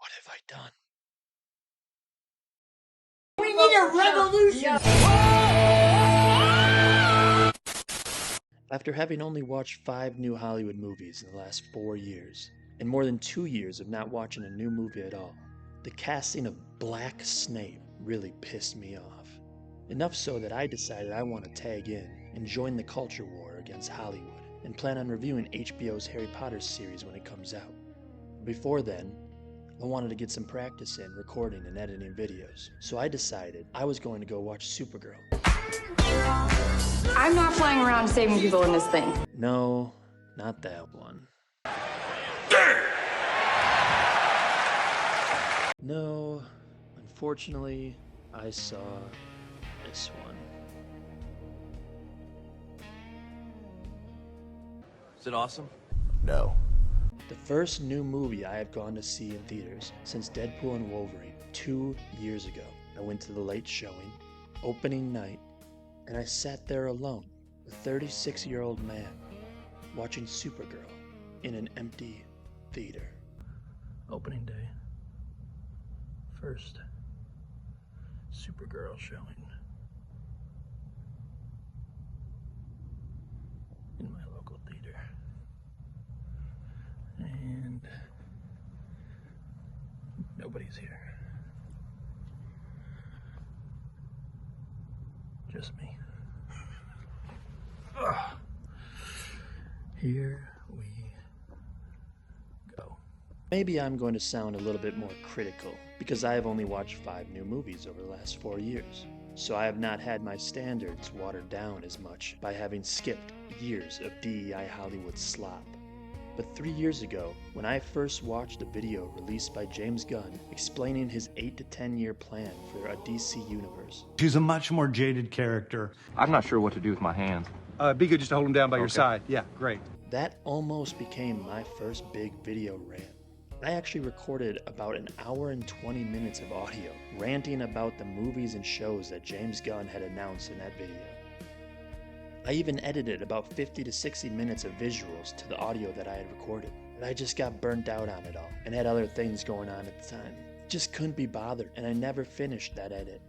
What have I done? We need a revolution! After having only watched 5 new Hollywood movies in the last 4 years, and more than 2 years of not watching a new movie at all, the casting of Black Snape really pissed me off. Enough so that I decided I want to tag in and join the culture war against Hollywood and plan on reviewing HBO's Harry Potter series when it comes out. Before then, I wanted to get some practice in recording and editing videos, so I decided I was going to go watch Supergirl. I'm not flying around saving people in this thing. No, not that one. No, unfortunately, I saw this one. Is it awesome? No. The first new movie I have gone to see in theaters since Deadpool and Wolverine 2 years ago. I went to the late showing, opening night, and I sat there alone, a 36-year-old man, watching Supergirl in an empty theater. Opening day. First Supergirl showing in my local theater. And nobody's here. Just me. Ugh. Here we go. Maybe I'm going to sound a little bit more critical because I have only watched 5 new movies over the last 4 years. So I have not had my standards watered down as much by having skipped years of DEI Hollywood slop. But 3 years ago, when I first watched a video released by James Gunn explaining his 8 to 10 year plan for a DC universe. She's a much more jaded character. I'm not sure what to do with my hands. Be good just to hold him down by your side. Yeah, great. That almost became my first big video rant. I actually recorded about an hour and 20 minutes of audio, ranting about the movies and shows that James Gunn had announced in that video. I even edited about 50 to 60 minutes of visuals to the audio that I had recorded, but I just got burnt out on it all and had other things going on at the time. Just couldn't be bothered, and I never finished that edit.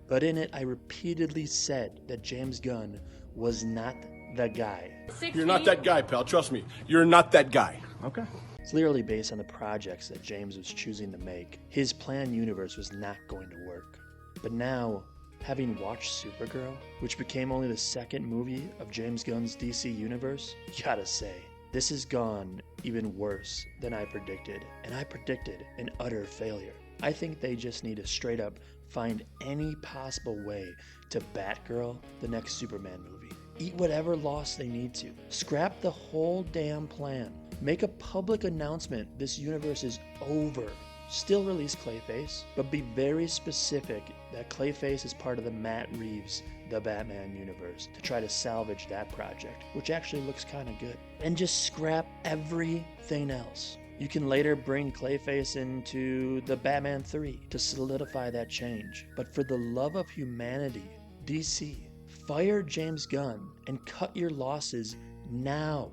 But in it, I repeatedly said that James Gunn was not the guy. You're not that guy, pal. Trust me. You're not that guy. Okay. Clearly based on the projects that James was choosing to make, his planned universe was not going to work. But now, having watched Supergirl, which became only the second movie of James Gunn's DC universe, gotta say, this has gone even worse than I predicted, and I predicted an utter failure. I think they just need to straight up find any possible way to Batgirl the next Superman movie. Eat whatever loss they need to. Scrap the whole damn plan. Make a public announcement this universe is over. Still release Clayface, but be very specific that Clayface is part of the Matt Reeves The Batman universe to try to salvage that project, which actually looks kind of good. And just scrap everything else. You can later bring Clayface into the Batman 3 to solidify that change. But for the love of humanity, DC, fire James Gunn and cut your losses now.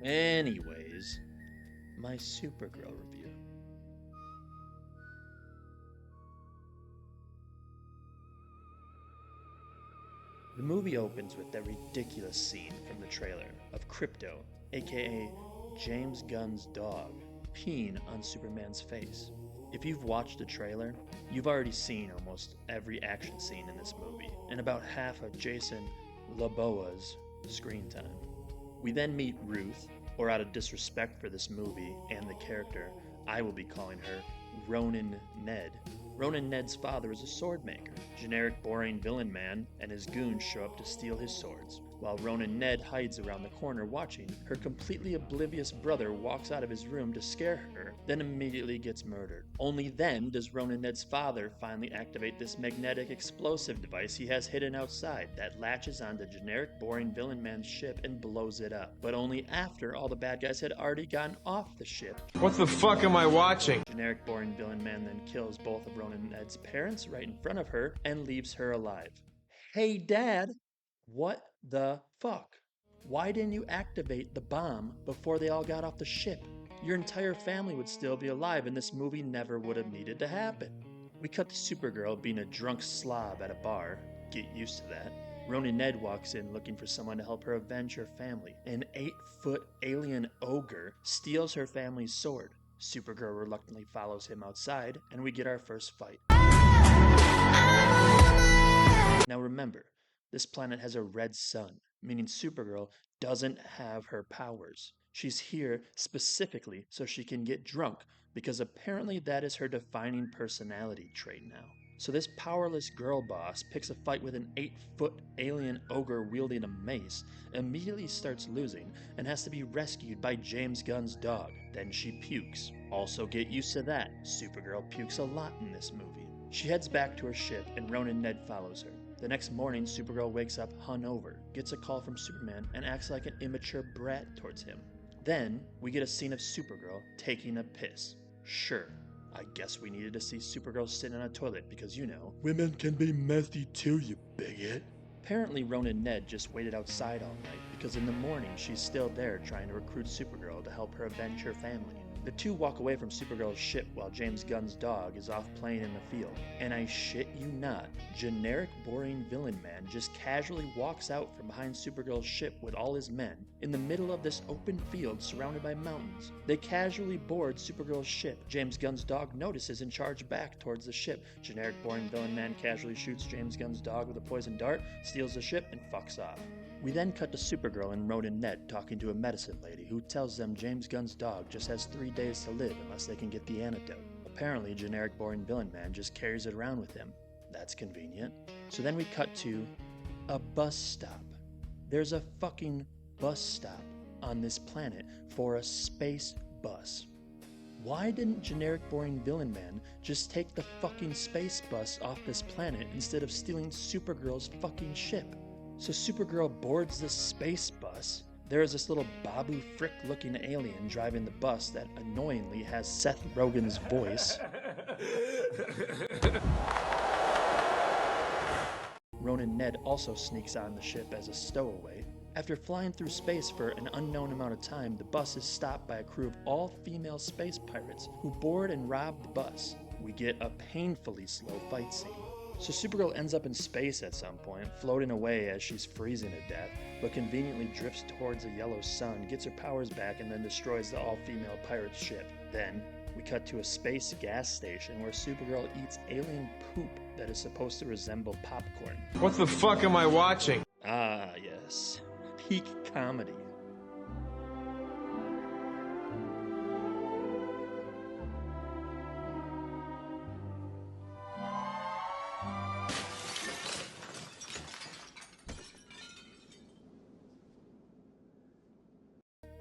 Anyways, my Supergirl review. The movie opens with that ridiculous scene from the trailer of Crypto, aka James Gunn's dog, peeing on Superman's face. If you've watched the trailer, you've already seen almost every action scene in this movie, and about half of Jason Laboa's screen time. We then meet Ruth, or out of disrespect for this movie and the character, I will be calling her Ronin Ned. Ronin Ned's father is a sword maker. Generic boring villain man and his goons show up to steal his swords. While Ronin Ned hides around the corner watching, her completely oblivious brother walks out of his room to scare her, then immediately gets murdered. Only then does Ronin Ned's father finally activate this magnetic explosive device he has hidden outside that latches onto generic boring villain man's ship and blows it up. But only after all the bad guys had already gotten off the ship. What the fuck am I watching? Generic boring villain man then kills both of Ronin Ned's parents right in front of her and leaves her alive. Hey Dad, what the fuck? Why didn't you activate the bomb before they all got off the ship? your entire family would still be alive and this movie never would have needed to happen. We cut to Supergirl being a drunk slob at a bar. Get used to that. Ronan Ned walks in looking for someone to help her avenge her family. An 8-foot alien ogre steals her family's sword. Supergirl reluctantly follows him outside, and we get our first fight. Now remember, this planet has a red sun, meaning Supergirl doesn't have her powers. She's here specifically so she can get drunk, because apparently that is her defining personality trait now. So this powerless girl boss picks a fight with an 8-foot alien ogre wielding a mace, immediately starts losing, and has to be rescued by James Gunn's dog. Then she pukes. Also get used to that, Supergirl pukes a lot in this movie. She heads back to her ship and Ronan Ned follows her. The next morning, Supergirl wakes up hungover, gets a call from Superman, and acts like an immature brat towards him. Then, we get a scene of Supergirl taking a piss. Sure, I guess we needed to see Supergirl sitting on a toilet because, you know, women can be messy too, you bigot. Apparently Ronan Ned just waited outside all night because in the morning she's still there trying to recruit Supergirl to help her avenge her family. The two walk away from Supergirl's ship while James Gunn's dog is off playing in the field. And I shit you not, generic boring villain man just casually walks out from behind Supergirl's ship with all his men in the middle of this open field surrounded by mountains. They casually board Supergirl's ship. James Gunn's dog notices and charges back towards the ship. Generic boring villain man casually shoots James Gunn's dog with a poison dart, steals the ship, and fucks off. We then cut to Supergirl and Ronan Ned talking to a medicine lady who tells them James Gunn's dog just has 3 days to live unless they can get the antidote. Apparently, generic boring villain man just carries it around with him. That's convenient. So then we cut to a bus stop. There's a fucking bus stop on this planet for a space bus. Why didn't generic boring villain man just take the fucking space bus off this planet instead of stealing Supergirl's fucking ship? So Supergirl boards this space bus. There is this little Babu Frick looking alien driving the bus that annoyingly has Seth Rogen's voice. Ronan Ned also sneaks on the ship as a stowaway. After flying through space for an unknown amount of time, the bus is stopped by a crew of all-female space pirates who board and rob the bus. We get a painfully slow fight scene. So Supergirl ends up in space at some point, floating away as she's freezing to death, but conveniently drifts towards a yellow sun, gets her powers back, and then destroys the all-female pirate ship. Then, we cut to a space gas station where Supergirl eats alien poop that is supposed to resemble popcorn. What the fuck am I watching? Ah, yes. Peak comedy.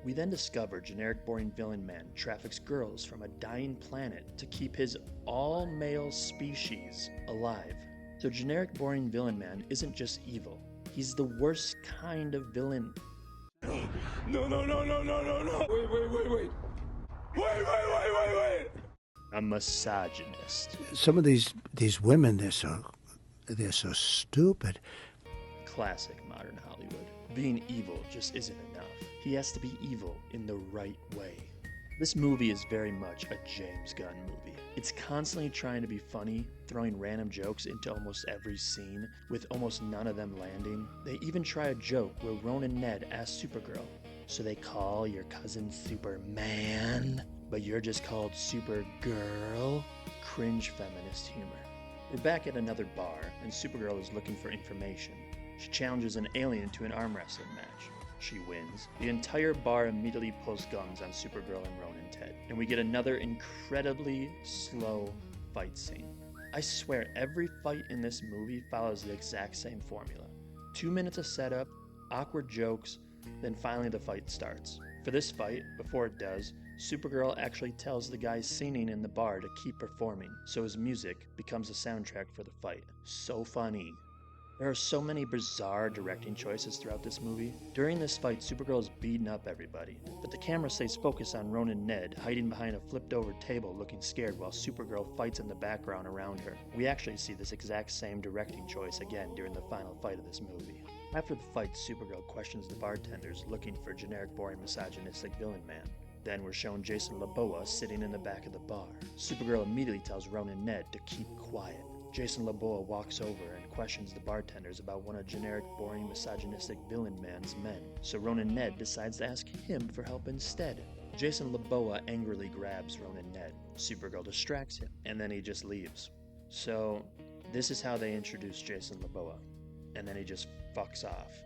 We then discover generic boring villain man traffics girls from a dying planet to keep his all-male species alive. So generic boring villain man isn't just evil, he's the worst kind of villain. No. Wait. A misogynist. Some of these women, they're so stupid. Classic modern Hollywood. Being evil just isn't enough. He has to be evil in the right way. This movie is very much a James Gunn movie. It's constantly trying to be funny, throwing random jokes into almost every scene, with almost none of them landing. They even try a joke where Ronan Ned asks Supergirl, "So they call your cousin Superman, but you're just called Supergirl?" Cringe feminist humor. We're back at another bar, and Supergirl is looking for information. She challenges an alien to an arm wrestling match. She wins. The entire bar immediately pulls guns on Supergirl and Ronan Ted, and we get another incredibly slow fight scene. I swear every fight in this movie follows the exact same formula. 2 minutes of setup, awkward jokes, then finally the fight starts. For this fight, before it does, Supergirl actually tells the guy singing in the bar to keep performing, so his music becomes the soundtrack for the fight. So funny. There are so many bizarre directing choices throughout this movie. During this fight, Supergirl is beating up everybody, but the camera stays focused on Ronan Ned, hiding behind a flipped-over table looking scared while Supergirl fights in the background around her. We actually see this exact same directing choice again during the final fight of this movie. After the fight, Supergirl questions the bartenders looking for generic boring misogynistic villain man. Then we're shown Jason Laboa sitting in the back of the bar. Supergirl immediately tells Ronan Ned to keep quiet. Jason Laboa walks over and questions the bartenders about one of generic, boring, misogynistic villain man's men. So Ronan Ned decides to ask him for help instead. Jason Laboa angrily grabs Ronan Ned. Supergirl distracts him, and then he just leaves. So this is how they introduce Jason Laboa. And then he just fucks off.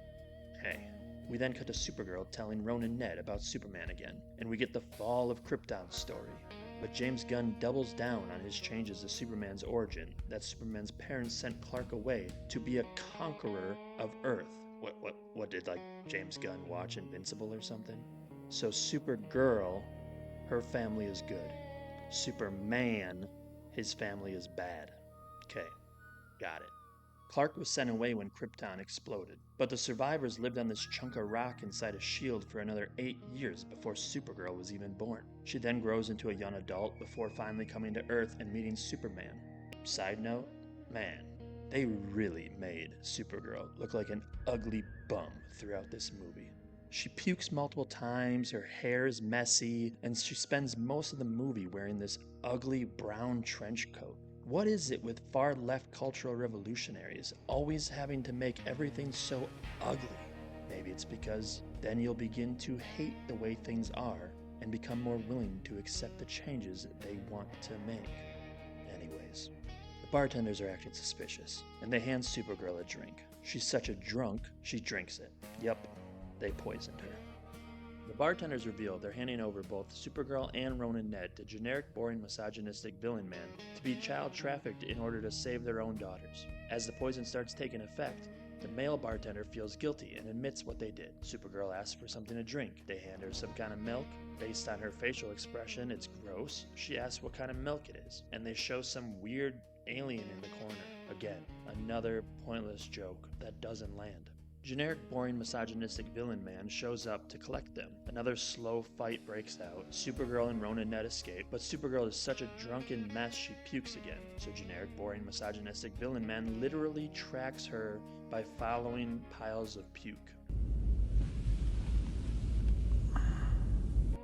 Hey. We then cut to Supergirl telling Ronan Ned about Superman again, and we get the fall of Krypton's story. But James Gunn doubles down on his changes to Superman's origin, that Superman's parents sent Clark away to be a conqueror of Earth. What did, like, James Gunn watch Invincible or something? So Supergirl, her family is good. Superman, his family is bad. Okay, got it. Clark was sent away when Krypton exploded, but the survivors lived on this chunk of rock inside a shield for another 8 years before Supergirl was even born. She then grows into a young adult before finally coming to Earth and meeting Superman. Side note, man, they really made Supergirl look like an ugly bum throughout this movie. She pukes multiple times, her hair is messy, and she spends most of the movie wearing this ugly brown trench coat. What is it with far-left cultural revolutionaries always having to make everything so ugly? Maybe it's because then you'll begin to hate the way things are and become more willing to accept the changes they want to make. Anyways, the bartenders are acting suspicious, and they hand Supergirl a drink. She's such a drunk, she drinks it. Yup, they poisoned her. The bartenders reveal they're handing over both Supergirl and Ronan Ned to generic, boring, misogynistic villain man to be child trafficked in order to save their own daughters. As the poison starts taking effect, the male bartender feels guilty and admits what they did. Supergirl asks for something to drink. They hand her some kind of milk. Based on her facial expression, it's gross. She asks what kind of milk it is, and they show some weird alien in the corner. Again, another pointless joke that doesn't land. Generic, boring, misogynistic villain man shows up to collect them. Another slow fight breaks out. Supergirl and Ronan Ned escape, but Supergirl is such a drunken mess she pukes again. So generic, boring, misogynistic villain man literally tracks her by following piles of puke.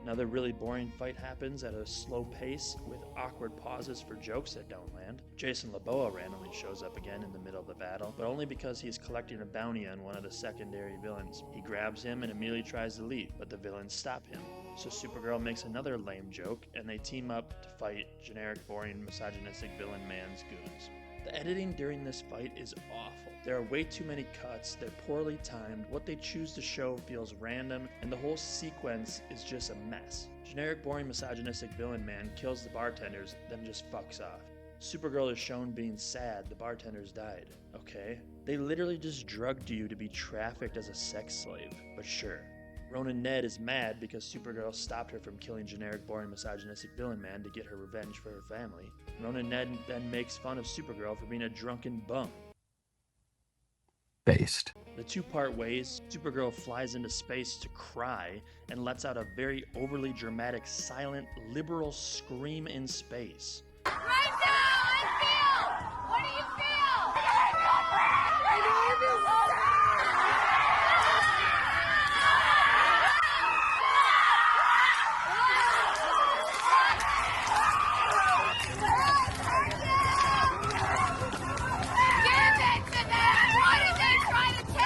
Another really boring fight happens at a slow pace with awkward pauses for jokes that don't land. Jason Laboa randomly shows up again in the middle of the battle, but only because he's collecting a bounty on one of the secondary villains. He grabs him and immediately tries to leave, but the villains stop him. So Supergirl makes another lame joke, and they team up to fight generic, boring, misogynistic villain man's goons. The editing during this fight is awful. There are way too many cuts, they're poorly timed, what they choose to show feels random, and the whole sequence is just a mess. Generic, boring, misogynistic villain man kills the bartenders, then just fucks off. Supergirl is shown being sad the bartenders died. Okay. They literally just drugged you to be trafficked as a sex slave, but sure. Ronan Ned is mad because Supergirl stopped her from killing generic, boring, misogynistic villain man to get her revenge for her family. Ronan Ned then makes fun of Supergirl for being a drunken bum. Based. The two part ways, Supergirl flies into space to cry and lets out a very overly dramatic, silent, liberal scream in space. Right now, I feel! What do you feel? Give it to them! What are they trying to take?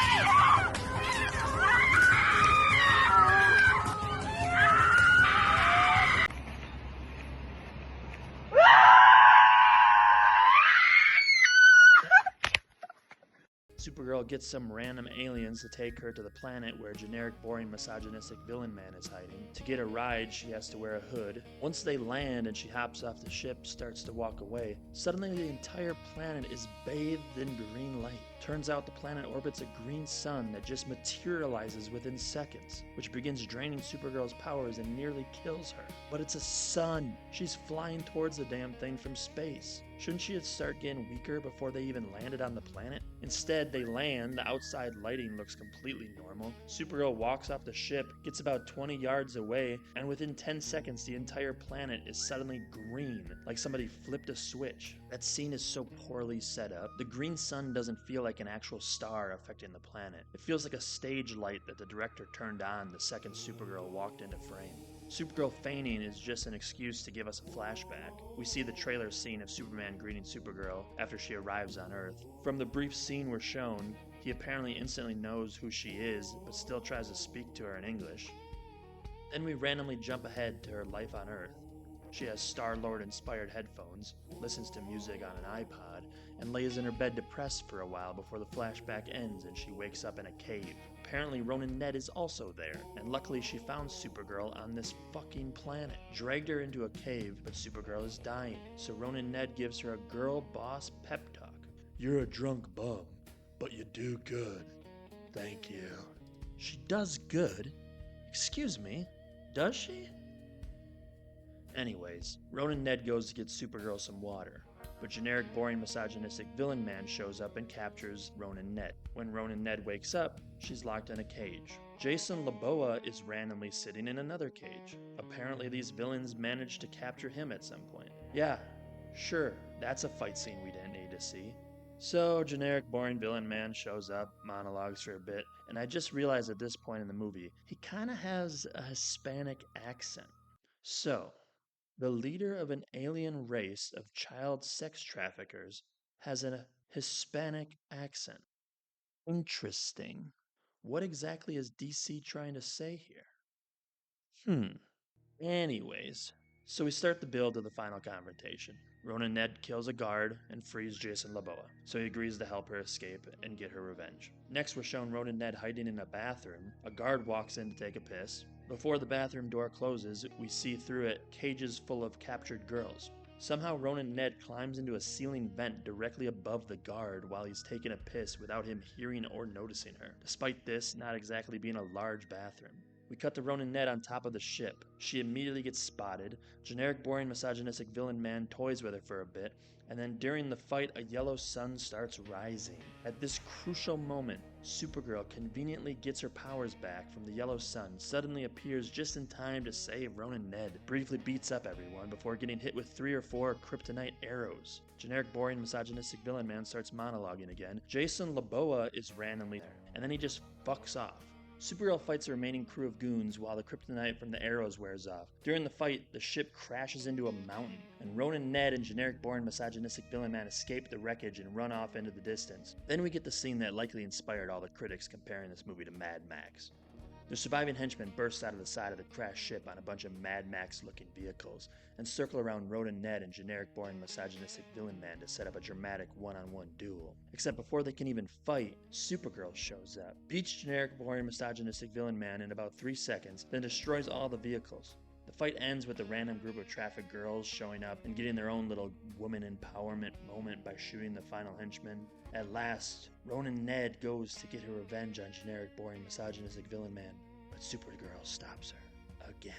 Supergirl gets some random aliens to take her to the planet where generic, boring, misogynistic villain man is hiding. To get a ride, she has to wear a hood. Once they land and she hops off the ship, starts to walk away, suddenly the entire planet is bathed in green light. Turns out the planet orbits a green sun that just materializes within seconds, which begins draining Supergirl's powers and nearly kills her. But it's a sun. She's flying towards the damn thing from space. Shouldn't she start getting weaker before they even landed on the planet? Instead, they land, the outside lighting looks completely normal. Supergirl walks off the ship, gets about 20 yards away, and within 10 seconds the entire planet is suddenly green, like somebody flipped a switch. That scene is so poorly set up. The green sun doesn't feel like an actual star affecting the planet. It feels like a stage light that the director turned on the second Supergirl walked into frame. Supergirl feigning is just an excuse to give us a flashback. We see the trailer scene of Superman greeting Supergirl after she arrives on Earth. From the brief scene we're shown, he apparently instantly knows who she is, but still tries to speak to her in English. Then we randomly jump ahead to her life on Earth. She has Star-Lord inspired headphones, listens to music on an iPod, and lays in her bed depressed for a while before the flashback ends and she wakes up in a cave. Apparently Ronan Ned is also there, and luckily she found Supergirl on this fucking planet. Dragged her into a cave, but Supergirl is dying, so Ronan Ned gives her a girl boss pep talk. "You're a drunk bum, but you do good. Thank you." She does good? Excuse me, does she? Anyways, Ronan Ned goes to get Supergirl some water, but generic boring misogynistic villain man shows up and captures Ronan Ned. When Ronan Ned wakes up, she's locked in a cage. Jason Laboa is randomly sitting in another cage. Apparently these villains managed to capture him at some point. Yeah, sure, that's a fight scene we didn't need to see. So, generic boring villain man shows up, monologues for a bit, and I just realized at this point in the movie, he kinda has a Hispanic accent. So, the leader of an alien race of child sex traffickers has a Hispanic accent. Interesting. What exactly is DC trying to say here? Anyways, so we start the build to the final confrontation. Ronan Ned kills a guard and frees Jason Laboa, so he agrees to help her escape and get her revenge. Next, we're shown Ronan Ned hiding in a bathroom. A guard walks in to take a piss. Before the bathroom door closes, we see through it cages full of captured girls. Somehow Ronan Ned climbs into a ceiling vent directly above the guard while he's taking a piss without him hearing or noticing her, despite this not exactly being a large bathroom. We cut to Ronan Ned on top of the ship. She immediately gets spotted. Generic boring misogynistic villain man toys with her for a bit, and then during the fight a yellow sun starts rising. At this crucial moment, Supergirl conveniently gets her powers back from the yellow sun, suddenly appears just in time to save Ronan Ned, briefly beats up everyone before getting hit with 3 or 4 kryptonite arrows. Generic boring misogynistic villain man starts monologuing again. Jason Laboa is randomly there, and then he just fucks off. Supergirl fights the remaining crew of goons while the kryptonite from the arrows wears off. During the fight, the ship crashes into a mountain, and Ronan Ned and generic born misogynistic villain man escape the wreckage and run off into the distance. Then we get the scene that likely inspired all the critics comparing this movie to Mad Max. The surviving henchmen burst out of the side of the crashed ship on a bunch of Mad Max-looking vehicles and circle around Ronan Ned and generic-born misogynistic villain man to set up a dramatic one-on-one duel. Except before they can even fight, Supergirl shows up, beats generic-born misogynistic villain man in about 3 seconds, then destroys all the vehicles. The fight ends with a random group of trafficked girls showing up and getting their own little woman empowerment moment by shooting the final henchman. At last, Ronan Ned goes to get her revenge on generic, boring, misogynistic villain man, but Supergirl stops her again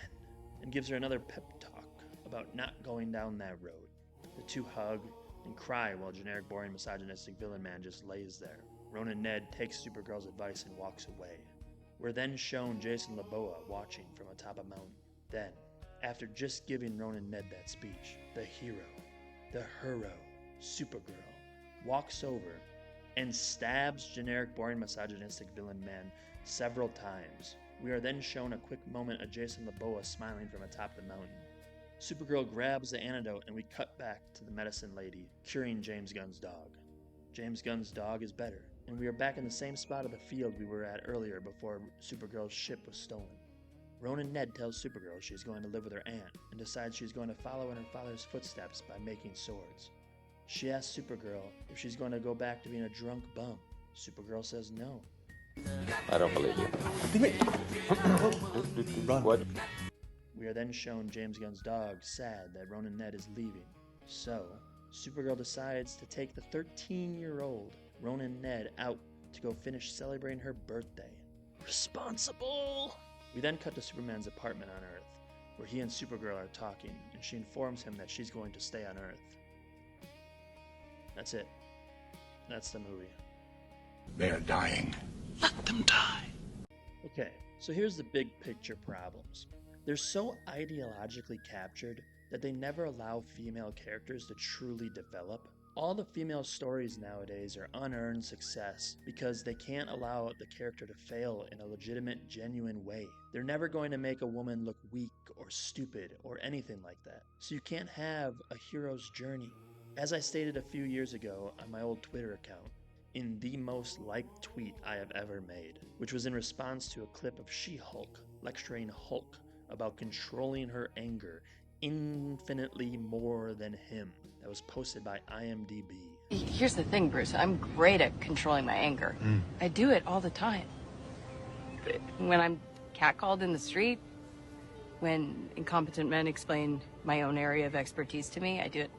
and gives her another pep talk about not going down that road. The two hug and cry while generic, boring, misogynistic villain man just lays there. Ronan Ned takes Supergirl's advice and walks away. We're then shown Jason Laboa watching from atop a mountain. Then, after just giving Ronan Ned that speech, the hero, the hero, Supergirl, walks over and stabs generic, boring, misogynistic villain man several times. We are then shown a quick moment of Jason Laboa smiling from atop the mountain. Supergirl grabs the antidote and we cut back to the medicine lady curing James Gunn's dog. James Gunn's dog is better, and we are back in the same spot of the field we were at earlier before Supergirl's ship was stolen. Ronan Ned tells Supergirl she's going to live with her aunt and decides she's going to follow in her father's footsteps by making swords. She asks Supergirl if she's going to go back to being a drunk bum. Supergirl says no. I don't believe you. What? We are then shown James Gunn's dog sad that Ronan Ned is leaving. So, Supergirl decides to take the 13-year-old Ronan Ned out to go finish celebrating her birthday. Responsible! We then cut to Superman's apartment on Earth, where he and Supergirl are talking, and she informs him that she's going to stay on Earth. That's it. That's the movie. They're dying. Let them die. Okay, so here's the big picture problems. They're so ideologically captured that they never allow female characters to truly develop. All the female stories nowadays are unearned success because they can't allow the character to fail in a legitimate, genuine way. They're never going to make a woman look weak or stupid or anything like that. So you can't have a hero's journey. As I stated a few years ago on my old Twitter account, in the most liked tweet I have ever made, which was in response to a clip of She-Hulk lecturing Hulk about controlling her anger infinitely more than him, that was posted by IMDb. Here's the thing, Bruce. I'm great at controlling my anger. I do it all the time. When I'm catcalled in the street, when incompetent men explain my own area of expertise to me, I do it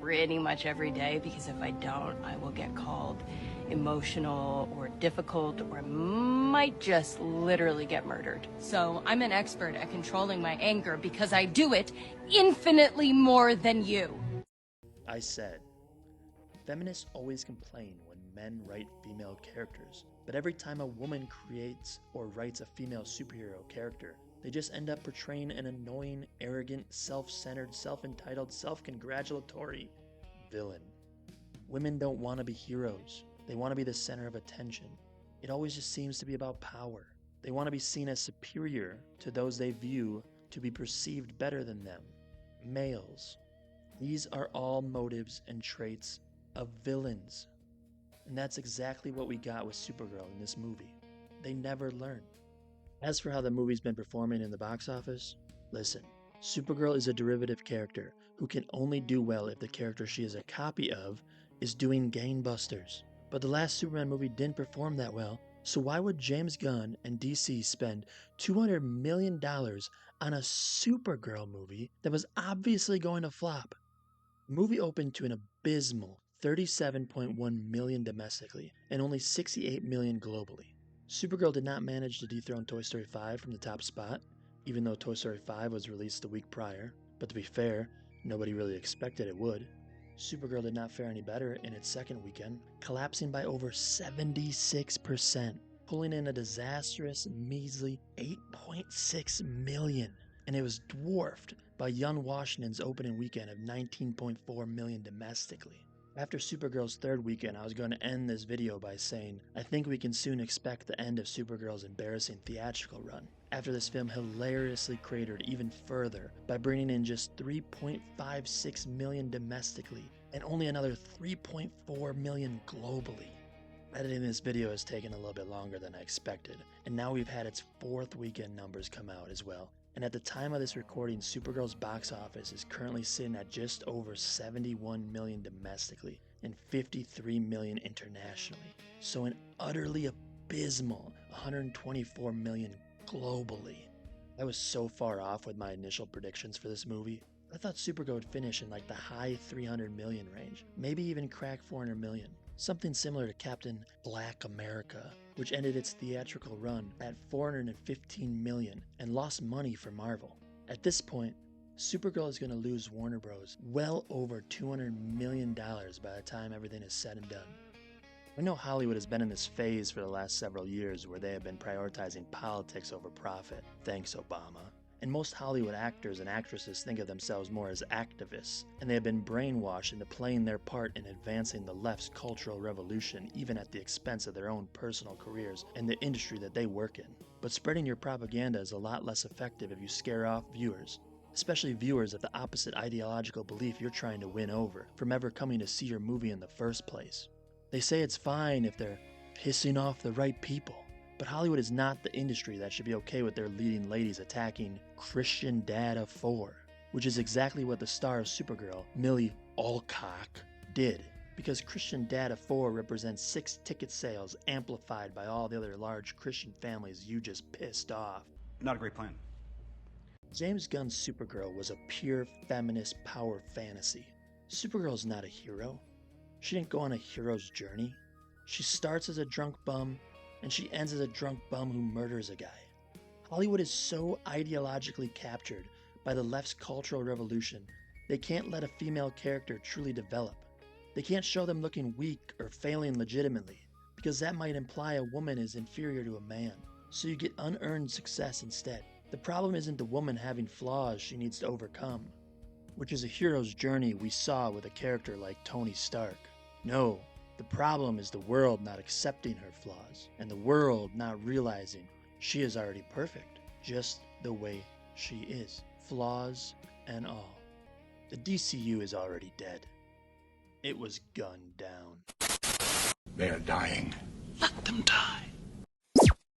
pretty much every day, because if I don't, I will get called emotional or difficult, or I might just literally get murdered. So I'm an expert at controlling my anger because I do it infinitely more than you. I said, feminists always complain when men write female characters, but every time a woman creates or writes a female superhero character, they just end up portraying an annoying, arrogant, self-centered, self-entitled, self-congratulatory villain. Women don't want to be heroes. They want to be the center of attention. It always just seems to be about power. They want to be seen as superior to those they view to be perceived better than them. Males. These are all motives and traits of villains. And that's exactly what we got with Supergirl in this movie. They never learn. As for how the movie's been performing in the box office, listen, Supergirl is a derivative character who can only do well if the character she is a copy of is doing gangbusters. But the last Superman movie didn't perform that well, so why would James Gunn and DC spend $200 million on a Supergirl movie that was obviously going to flop? The movie opened to an abysmal $37.1 million domestically and only $68 million globally. Supergirl did not manage to dethrone Toy Story 5 from the top spot, even though Toy Story 5 was released the week prior, but to be fair, nobody really expected it would. Supergirl did not fare any better in its second weekend, collapsing by over 76%, pulling in a disastrous, measly $8.6 million, and it was dwarfed by Young Washington's opening weekend of $19.4 million domestically. After Supergirl's third weekend, I was going to end this video by saying, I think we can soon expect the end of Supergirl's embarrassing theatrical run, after this film hilariously cratered even further by bringing in just $3.56 million domestically and only another $3.4 million globally. Editing this video has taken a little bit longer than I expected, and now we've had its fourth weekend numbers come out as well. And at the time of this recording, Supergirl's box office is currently sitting at just over $71 million domestically and $53 million internationally. So an utterly abysmal $124 million globally. I was so far off with my initial predictions for this movie. I thought Supergirl would finish in like the high 300 million range, maybe even crack 400 million. Something similar to Captain Black America, which ended its theatrical run at $415 million and lost money for Marvel. At this point, Supergirl is going to lose Warner Bros. Well over $200 million by the time everything is said and done. I know Hollywood has been in this phase for the last several years where they have been prioritizing politics over profit, thanks Obama. And most Hollywood actors and actresses think of themselves more as activists, and they have been brainwashed into playing their part in advancing the left's cultural revolution even at the expense of their own personal careers and the industry that they work in. But spreading your propaganda is a lot less effective if you scare off viewers, especially viewers of the opposite ideological belief you're trying to win over from ever coming to see your movie in the first place. They say it's fine if they're pissing off the right people. But Hollywood is not the industry that should be okay with their leading ladies attacking Christian Dad of 4, which is exactly what the star of Supergirl, Millie Alcock, did. Because Christian Dad of 4 represents 6 ticket sales amplified by all the other large Christian families you just pissed off. Not a great plan. James Gunn's Supergirl was a pure feminist power fantasy. Supergirl's not a hero. She didn't go on a hero's journey. She starts as a drunk bum, and she ends as a drunk bum who murders a guy. Hollywood is so ideologically captured by the left's cultural revolution, they can't let a female character truly develop. They can't show them looking weak or failing legitimately, because that might imply a woman is inferior to a man. So you get unearned success instead. The problem isn't the woman having flaws she needs to overcome. which is a hero's journey we saw with a character like Tony Stark. No, the problem is the world not accepting her flaws, and the world not realizing she is already perfect, just the way she is, flaws and all. The DCU is already dead. It was gunned down. They are dying. Let them die.